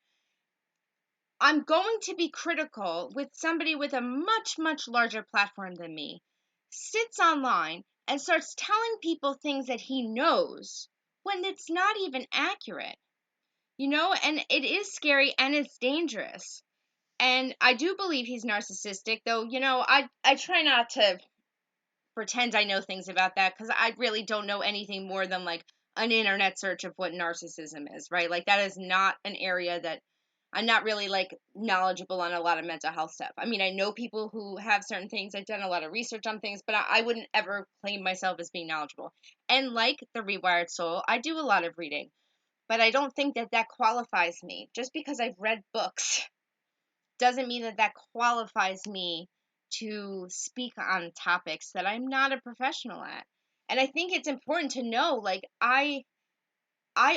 I'm going to be critical with somebody with a much, much larger platform than me, sits online and starts telling people things that he knows when it's not even accurate, and it is scary and it's dangerous. And I do believe he's narcissistic, though, I try not to pretend I know things about that, because I really don't know anything more than like an internet search of what narcissism is, right? Like, that is not an area that I'm not really like knowledgeable on. A lot of mental health stuff. I mean, I know people who have certain things. I've done a lot of research on things, but I wouldn't ever claim myself as being knowledgeable. And like the Rewired Soul, I do a lot of reading, but I don't think that that qualifies me. Just because I've read books doesn't mean that that qualifies me to speak on topics that I'm not a professional at. And I think it's important to know, like, I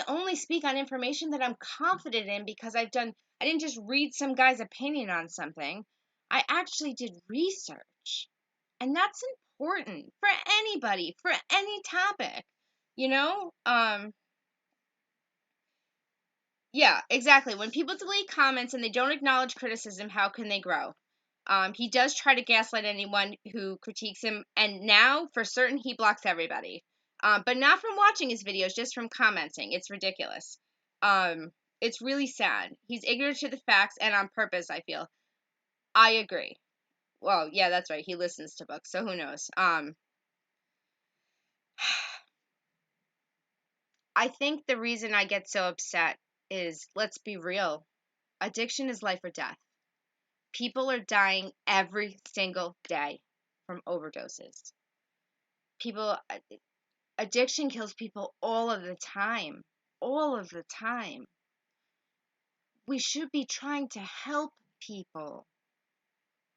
only speak on information that I'm confident in, because I didn't just read some guy's opinion on something. I actually did research. And that's important for anybody, for any topic, you know? Yeah, exactly. When people delete comments and they don't acknowledge criticism, how can they grow? He does try to gaslight anyone who critiques him, and now for certain he blocks everybody. But not from watching his videos, just from commenting. It's ridiculous. Um, it's really sad. He's ignorant to the facts, and on purpose, I feel. I agree. Well, yeah, that's right. He listens to books, so who knows? I think the reason I get so upset is, let's be real, addiction is life or death. People are dying every single day from overdoses. People, addiction kills people all of the time. All of the time. We should be trying to help people,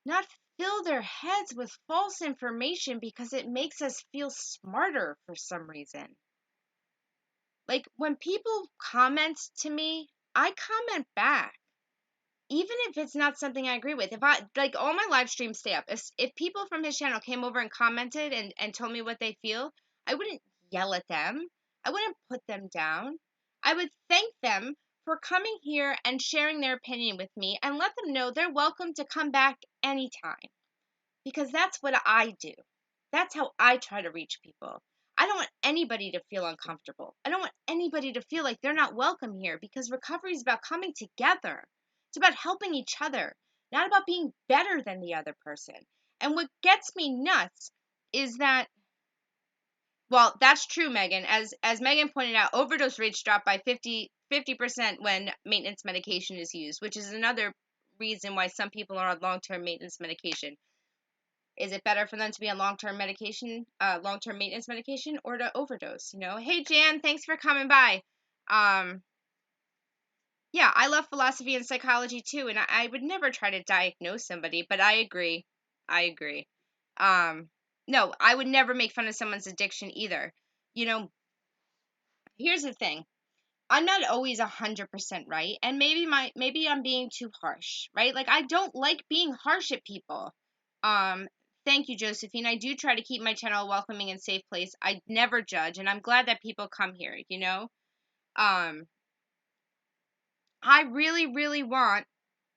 not fill their heads with false information because it makes us feel smarter for some reason. Like, when people comment to me, I comment back, even if it's not something I agree with. If I, like, all my live streams stay up. If people from his channel came over and commented and told me what they feel, I wouldn't yell at them. I wouldn't put them down. I would thank them for coming here and sharing their opinion with me, and let them know they're welcome to come back anytime. Because that's what I do. That's how I try to reach people. I don't want anybody to feel uncomfortable. I don't want anybody to feel like they're not welcome here, because recovery is about coming together. It's about helping each other, not about being better than the other person. And what gets me nuts is that, well, that's true, Megan. As Megan pointed out, overdose rates drop by 50% when maintenance medication is used, which is another reason why some people are on long-term maintenance medication. Is it better for them to be on long-term medication, long-term maintenance medication, or to overdose? Hey Jan, thanks for coming by. Yeah, I love philosophy and psychology too, and I would never try to diagnose somebody, but I agree. I agree. No, I would never make fun of someone's addiction either. You know, Here's the thing. I'm not always 100% right, and maybe I'm being too harsh, right? Like, I don't like being harsh at people. Um, thank you, Josephine. I do try to keep my channel a welcoming and safe place. I never judge, and I'm glad that people come here, you know? Um, I really, really want,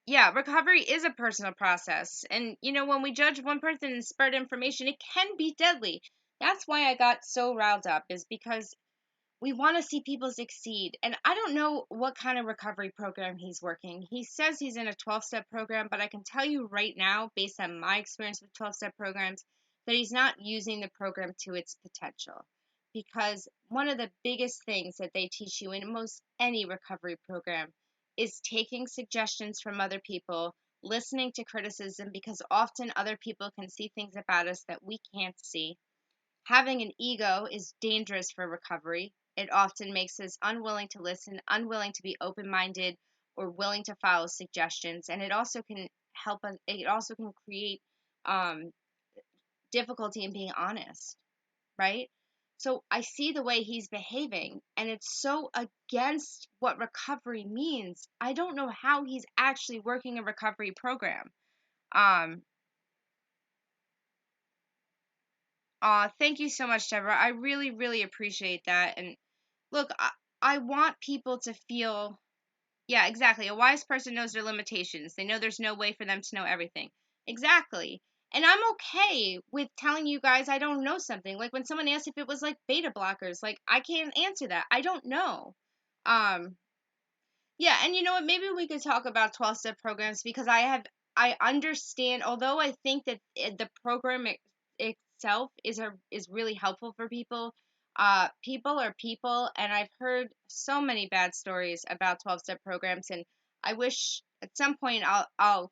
yeah, recovery is a personal process. And, you know, when we judge one person and spread information, it can be deadly. That's why I got so riled up, is because we want to see people succeed. And I don't know what kind of recovery program he's working. He says he's in a 12-step program, but I can tell you right now, based on my experience with 12-step programs, that he's not using the program to its potential. Because one of the biggest things that they teach you in most any recovery program is taking suggestions from other people, listening to criticism, because often other people can see things about us that we can't see. Having an ego is dangerous for recovery. It often makes us unwilling to listen, unwilling to be open minded, or willing to follow suggestions. And it also can help us, it also can create um, difficulty in being honest, right? So I see the way he's behaving, and it's so against what recovery means. I don't know how he's actually working a recovery program. Um, Thank you so much, Deborah. I really, really appreciate that. And look, I want people to feel, yeah, exactly. A wise person knows their limitations. They know there's no way for them to know everything. Exactly. And I'm okay with telling you guys I don't know something. Like when someone asked if it was like beta blockers, like I can't answer that. I don't know. Um, yeah, and you know what? Maybe we could talk about 12-step programs, because I understand, although I think that the program itself is really helpful for people. People are people, and I've heard so many bad stories about 12-step programs, and I wish at some point I'll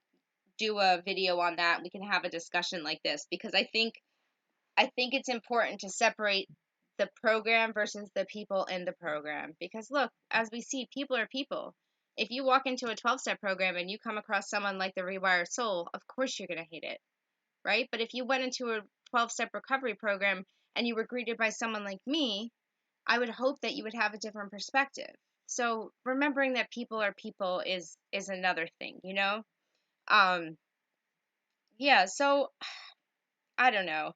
do a video on that. We can have a discussion like this, because I think it's important to separate the program versus the people in the program. Because look, as we see, people are people. If you walk into a 12-step program and you come across someone like the Rewired Soul, of course you're going to hate it, right? But if you went into a 12-step recovery program and you were greeted by someone like me, I would hope that you would have a different perspective. So remembering that people are people is another thing, you know? Um yeah, so I don't know.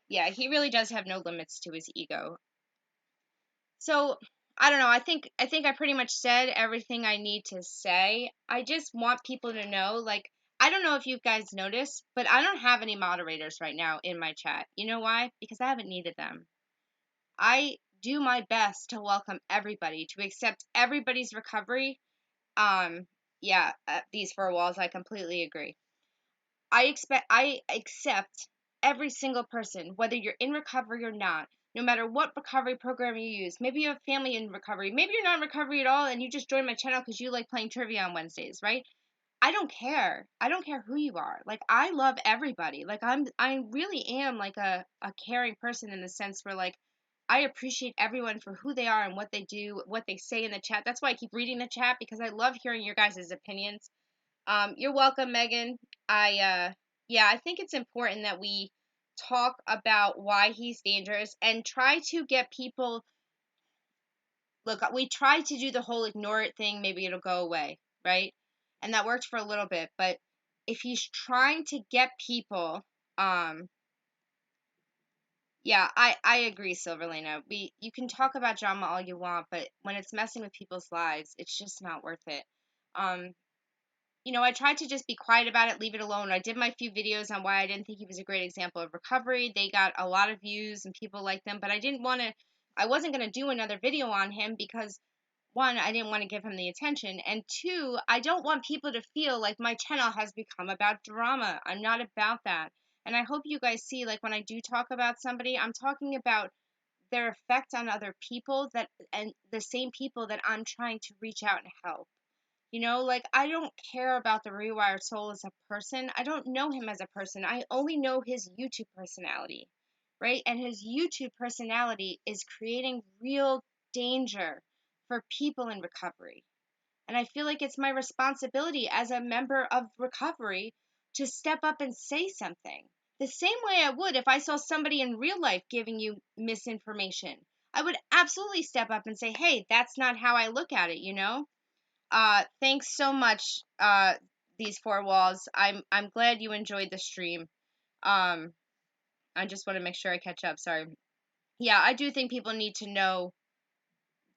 Yeah, he really does have no limits to his ego. So I don't know. I think I pretty much said everything I need to say. I just want people to know, like, I don't know if you guys noticed, but I don't have any moderators right now in my chat. You know why? Because I haven't needed them. I do my best to welcome everybody, to accept everybody's recovery. Yeah, these four walls, I completely agree. I accept every single person, whether you're in recovery or not, no matter what recovery program you use. Maybe you have family in recovery. Maybe you're not in recovery at all and you just joined my channel because you like playing trivia on Wednesdays, right? I don't care. I don't care who you are. Like, I love everybody. Like, I really am like a caring person, in the sense where, like, I appreciate everyone for who they are and what they do, what they say in the chat. That's why I keep reading the chat, because I love hearing your guys' opinions. You're welcome, Megan. Yeah, I think it's important that we talk about why he's dangerous and try to get people. Look, we tried to do the whole ignore it thing, maybe it'll go away, right? And that worked for a little bit, but if he's trying to get people, um, yeah, I agree, Silverlena. You can talk about drama all you want, but when it's messing with people's lives, it's just not worth it. Um, I tried to just be quiet about it, leave it alone. I did my few videos on why I didn't think he was a great example of recovery. They got a lot of views and people liked them, but I wasn't going to do another video on him because, one, I didn't want to give him the attention, and two, I don't want people to feel like my channel has become about drama. I'm not about that. And I hope you guys see, like, when I do talk about somebody, I'm talking about their effect on other people, and the same people that I'm trying to reach out and help. Like, I don't care about the Rewired Soul as a person. I don't know him as a person. I only know his YouTube personality, right? And his YouTube personality is creating real danger for people in recovery. And I feel like it's my responsibility as a member of recovery to step up and say something. The same way I would if I saw somebody in real life giving you misinformation. I would absolutely step up and say, hey, that's not how I look at it, you know? Thanks so much, these four walls. I'm glad you enjoyed the stream. Um, I just want to make sure I catch up. Sorry. Yeah, I do think people need to know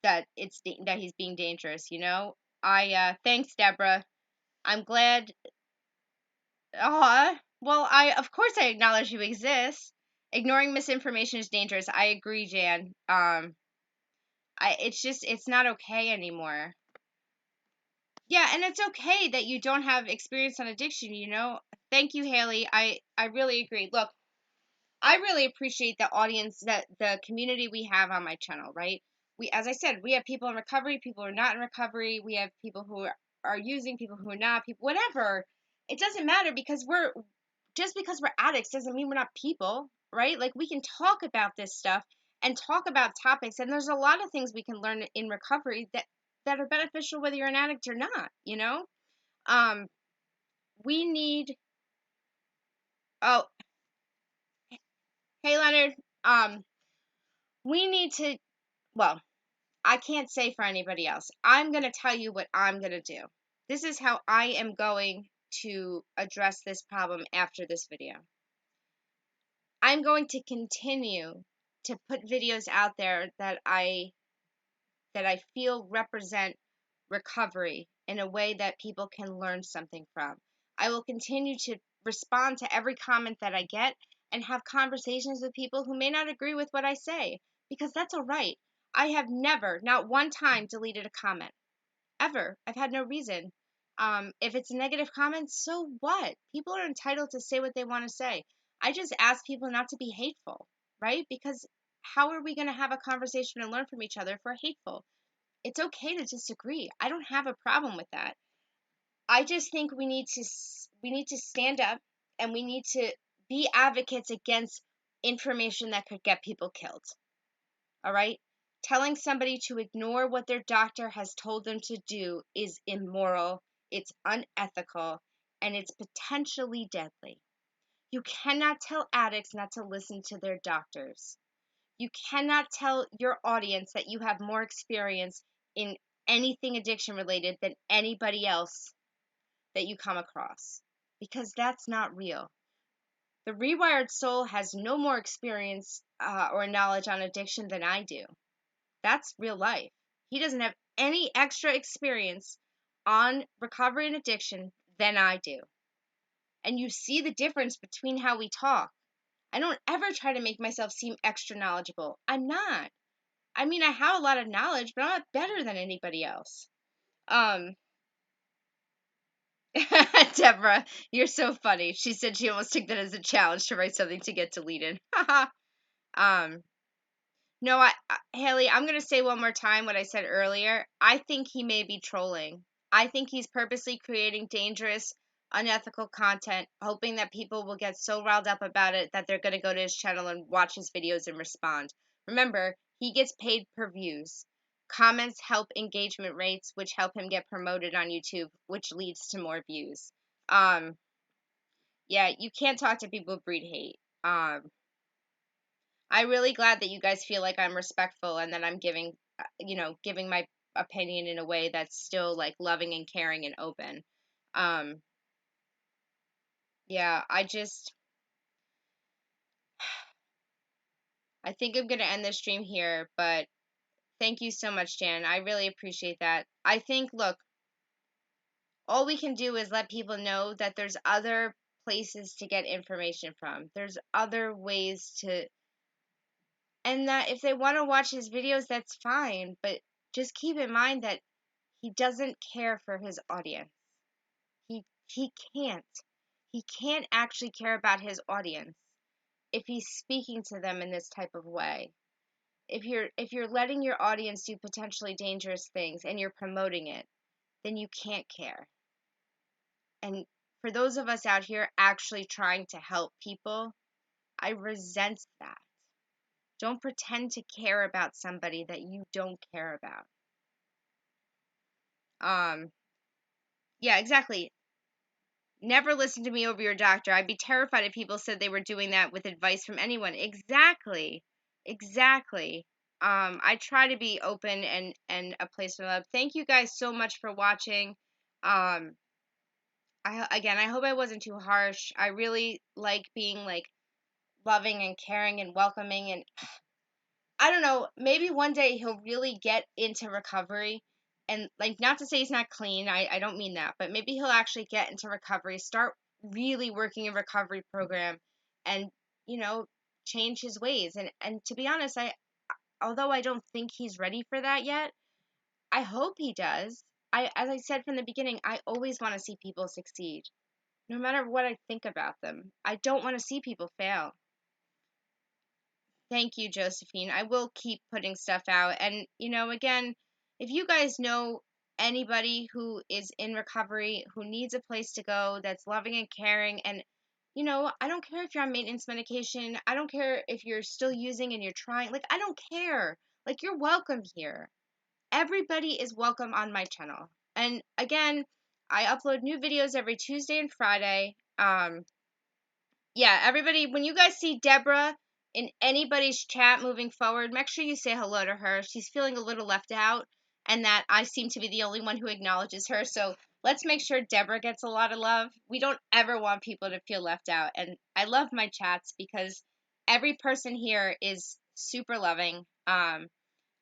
that that he's being dangerous. I thanks, Deborah. I'm glad. Well, I of course I acknowledge you exist. Ignoring misinformation is dangerous. I agree, Jan. It's not okay anymore. Yeah, and it's okay that you don't have experience on addiction. Thank you, Haley. I really agree. Look, I really appreciate the audience, that the community we have on my channel, right? As I said, we have people in recovery, people who are not in recovery. We have people who are using, people who are not, people, whatever. It doesn't matter, because just because we're addicts doesn't mean we're not people, right? Like, we can talk about this stuff and talk about topics, and there's a lot of things we can learn in recovery that are beneficial whether you're an addict or not. Um, we need. Oh, hey, Leonard. We need to. Well, I can't say for anybody else. I'm going to tell you what I'm going to do. This is how I am going to address this problem after this video. I'm going to continue to put videos out there that I feel represent recovery in a way that people can learn something from. I will continue to respond to every comment that I get and have conversations with people who may not agree with what I say, because that's all right. I have never, not one time, deleted a comment. Ever. I've had no reason. If it's a negative comment, so what? People are entitled to say what they want to say. I just ask people not to be hateful, right? Because how are we going to have a conversation and learn from each other if we're hateful? It's okay to disagree. I don't have a problem with that. I just think we need to stand up, and we need to be advocates against information that could get people killed. All right? Telling somebody to ignore what their doctor has told them to do is immoral, it's unethical, and it's potentially deadly. You cannot tell addicts not to listen to their doctors. You cannot tell your audience that you have more experience in anything addiction related than anybody else that you come across, because that's not real. The Rewired Soul has no more experience or knowledge on addiction than I do. That's real life. He doesn't have any extra experience on recovery and addiction than I do. And you see the difference between how we talk. I don't ever try to make myself seem extra knowledgeable. I'm not. I mean, I have a lot of knowledge, but I'm not better than anybody else. Um, Deborah, you're so funny. She said she almost took that as a challenge to write something to get deleted. um, no, Haley, I'm going to say one more time what I said earlier. I think he may be trolling. I think he's purposely creating dangerous, unethical content, hoping that people will get so riled up about it that they're going to go to his channel and watch his videos and respond. Remember, he gets paid per views. Comments help engagement rates, which help him get promoted on YouTube, which leads to more views. Yeah, you can't talk to people who breed hate. I'm really glad that you guys feel like I'm respectful and that I'm giving my opinion in a way that's still like loving and caring and open. Um, yeah, I think I'm gonna end this stream here, but thank you so much, Jan. I really appreciate that. I think, look, all we can do is let people know that there's other places to get information from. There's other ways and that if they want to watch his videos, that's fine, but just keep in mind that he doesn't care for his audience. He can't. He can't actually care about his audience if he's speaking to them in this type of way. If you're letting your audience do potentially dangerous things and you're promoting it, then you can't care. And for those of us out here actually trying to help people, I resent that. Don't pretend to care about somebody that you don't care about. Yeah, exactly. Never listen to me over your doctor. I'd be terrified if people said they were doing that with advice from anyone. Exactly. Exactly. I try to be open and a place for love. Thank you guys so much for watching. Um, I hope I wasn't too harsh. I really like being like loving and caring and welcoming, and I don't know, maybe one day he'll really get into recovery, and like, not to say he's not clean. I don't mean that, but maybe he'll actually get into recovery, start really working a recovery program, and you know, change his ways. And to be honest, I although I don't think he's ready for that yet, I hope he does. As I said from the beginning, I always want to see people succeed, no matter what I think about them. I don't want to see people fail. Thank you, Josephine. I will keep putting stuff out. And, again, if you guys know anybody who is in recovery, who needs a place to go, that's loving and caring, and, I don't care if you're on maintenance medication. I don't care if you're still using and you're trying. Like, I don't care. Like, you're welcome here. Everybody is welcome on my channel. And again, I upload new videos every Tuesday and Friday. Yeah, everybody, when you guys see Deborah in anybody's chat moving forward, make sure you say hello to her. She's feeling a little left out, and that I seem to be the only one who acknowledges her. So let's make sure Deborah gets a lot of love. We don't ever want people to feel left out. And I love my chats because every person here is super loving.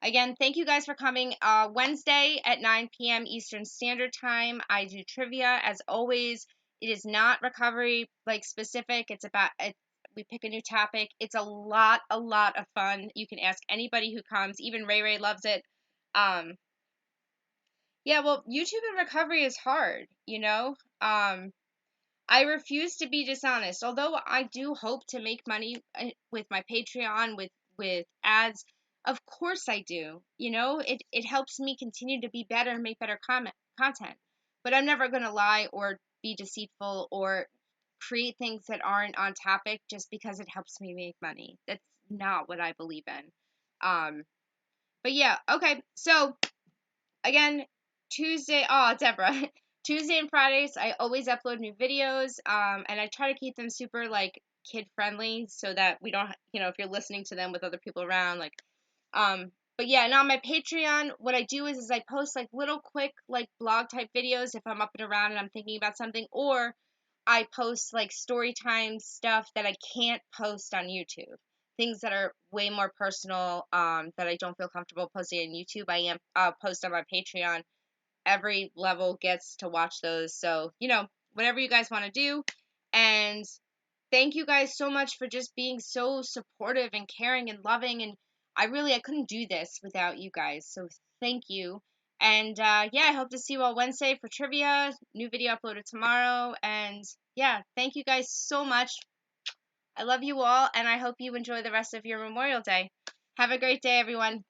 Again, thank you guys for coming. Wednesday at 9 p.m. Eastern Standard Time, I do trivia. As always, it is not recovery like specific. We pick a new topic. It's a lot of fun. You can ask anybody who comes. Even Ray Ray loves it. Um, yeah, well, YouTube and recovery is hard, you know? I refuse to be dishonest. Although I do hope to make money with my Patreon, with ads, of course I do. It helps me continue to be better and make better content. But I'm never going to lie or be deceitful or create things that aren't on topic just because it helps me make money. That's not what I believe in. But yeah, okay. So again, Deborah. Tuesday and Fridays, I always upload new videos, and I try to keep them super, like, kid friendly so that we don't, if you're listening to them with other people around, like, but yeah, and on my Patreon, what I do is I post, like, little quick, like, blog type videos if I'm up and around and I'm thinking about something, or I post, like, story time stuff that I can't post on YouTube. Things that are way more personal, that I don't feel comfortable posting on YouTube, post on my Patreon. Every level gets to watch those. So, whatever you guys want to do. And thank you guys so much for just being so supportive and caring and loving. And I couldn't do this without you guys. So thank you. And yeah, I hope to see you all Wednesday for trivia. New video uploaded tomorrow. And yeah, thank you guys so much. I love you all, and I hope you enjoy the rest of your Memorial Day. Have a great day, everyone.